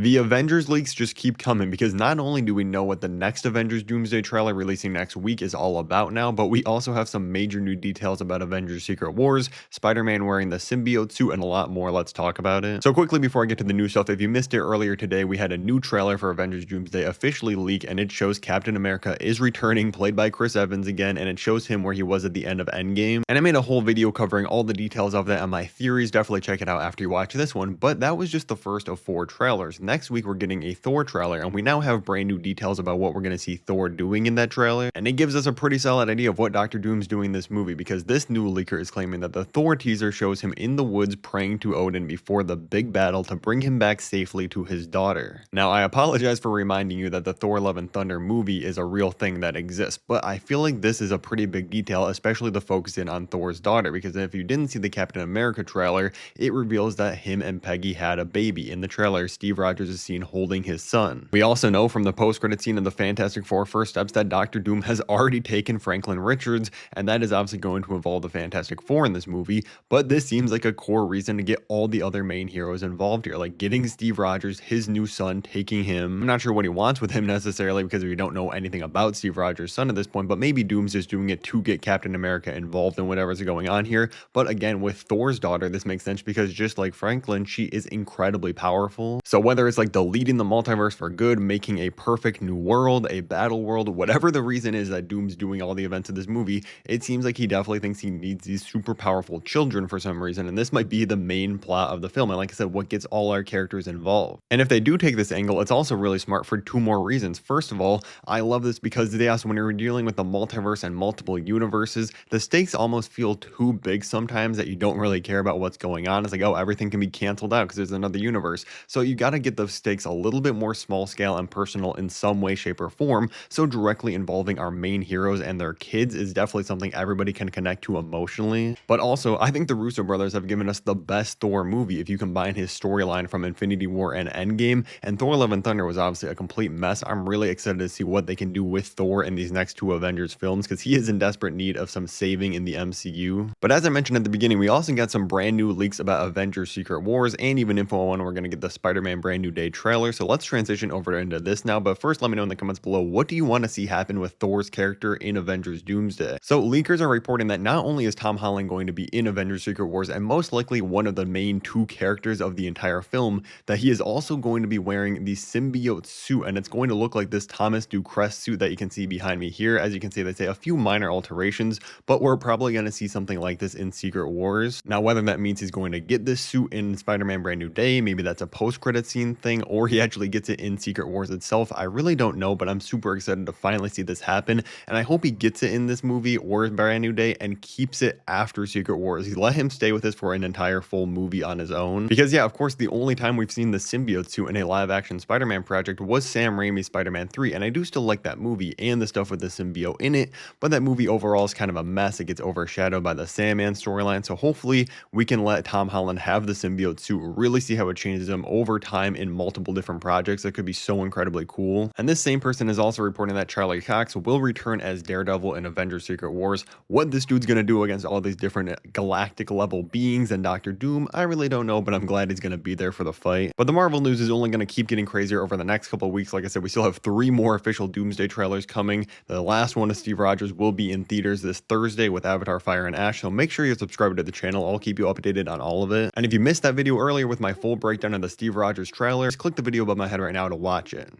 The Avengers leaks just keep coming because not only do we know what the next Avengers Doomsday trailer releasing next week is all about now, but we also have some major new details about Avengers Secret Wars, Spider-Man wearing the symbiote suit, and a lot more. Let's talk about it. So quickly before I get to the new stuff, if you missed it earlier today, we had a new trailer for Avengers Doomsday officially leak, and it shows Captain America is returning, played by Chris Evans again, and it shows him where he was at the end of Endgame. And I made a whole video covering all the details of that and my theories. Definitely check it out after you watch this one, but that was just the first of 4 trailers. Next week, we're getting a Thor trailer, and we now have brand new details about what we're going to see Thor doing in that trailer, and it gives us a pretty solid idea of what Doctor Doom's doing in this movie, because this new leaker is claiming that the Thor teaser shows him in the woods praying to Odin before the big battle to bring him back safely to his daughter. Now, I apologize for reminding you that the Thor Love and Thunder movie is a real thing that exists, but I feel like this is a pretty big detail, especially the focus in on Thor's daughter, because if you didn't see the Captain America trailer, it reveals that him and Peggy had a baby. In the trailer, Steve Rogers is seen holding his son. We also know from the post-credit scene of the Fantastic Four First Steps that Doctor Doom has already taken Franklin Richards, and that is obviously going to involve the Fantastic Four in this movie, but this seems like a core reason to get all the other main heroes involved here, like getting Steve Rogers, his new son, taking him. I'm not sure what he wants with him necessarily because we don't know anything about Steve Rogers' son at this point, but maybe Doom's just doing it to get Captain America involved in whatever's going on here. But again, with Thor's daughter, this makes sense because just like Franklin, she is incredibly powerful. So whether it's like deleting the multiverse for good, making a perfect new world, a battle world, whatever the reason is that Doom's doing all the events of this movie, it seems like he definitely thinks he needs these super powerful children for some reason, and this might be the main plot of the film, and like I said, what gets all our characters involved. And if they do take this angle, it's also really smart for 2 more reasons. First of all, I love this because they asked when you're dealing with the multiverse and multiple universes, the stakes almost feel too big sometimes that you don't really care about what's going on. It's like, oh, everything can be canceled out because there's another universe. So you got to get the stakes a little bit more small scale and personal in some way, shape, or form. So directly involving our main heroes and their kids is definitely something everybody can connect to emotionally. But also, I think the Russo brothers have given us the best Thor movie if you combine his storyline from Infinity War and Endgame, and Thor Love and Thunder was obviously a complete mess. I'm really excited to see what they can do with Thor in these next 2 Avengers films because he is in desperate need of some saving in the MCU. But as I mentioned at the beginning, we also got some brand new leaks about Avengers Secret Wars and even info on when we're going to get the Spider-Man Brand New Day trailer. So let's transition over into this now. But first, let me know in the comments below, what do you want to see happen with Thor's character in Avengers Doomsday? So leakers are reporting that not only is Tom Holland going to be in Avengers Secret Wars and most likely one of the main 2 characters of the entire film, that he is also going to be wearing the symbiote suit, and it's going to look like this Thomas Ducrest suit that you can see behind me here. As you can see, they say a few minor alterations, but we're probably going to see something like this in Secret Wars. Now, whether that means he's going to get this suit in Spider-Man Brand New Day, maybe that's a post-credit scene thing, or he actually gets it in Secret Wars itself, I really don't know, but I'm super excited to finally see this happen, and I hope he gets it in this movie or Brand New Day and keeps it after Secret Wars. He let him stay with this for an entire full movie on his own, because yeah, of course, the only time we've seen the symbiote suit in a live-action Spider-Man project was Sam Raimi's Spider-Man 3, and I do still like that movie and the stuff with the symbiote in it, but that movie overall is kind of a mess. It gets overshadowed by the Sandman storyline, so hopefully we can let Tom Holland have the symbiote suit, really see how it changes him over time in multiple different projects. That could be so incredibly cool. And this same person is also reporting that Charlie Cox will return as Daredevil in Avengers Secret Wars. What this dude's gonna do against all these different galactic level beings and Doctor Doom, I really don't know, but I'm glad he's gonna be there for the fight. But the Marvel news is only gonna keep getting crazier over the next couple of weeks. Like I said, we still have 3 more official Doomsday trailers coming. The last one of Steve Rogers will be in theaters this Thursday with Avatar Fire and Ash, so make sure you're subscribed to the channel. I'll keep you updated on all of it. And if you missed that video earlier with my full breakdown of the Steve Rogers trailer, just click the video above my head right now to watch it.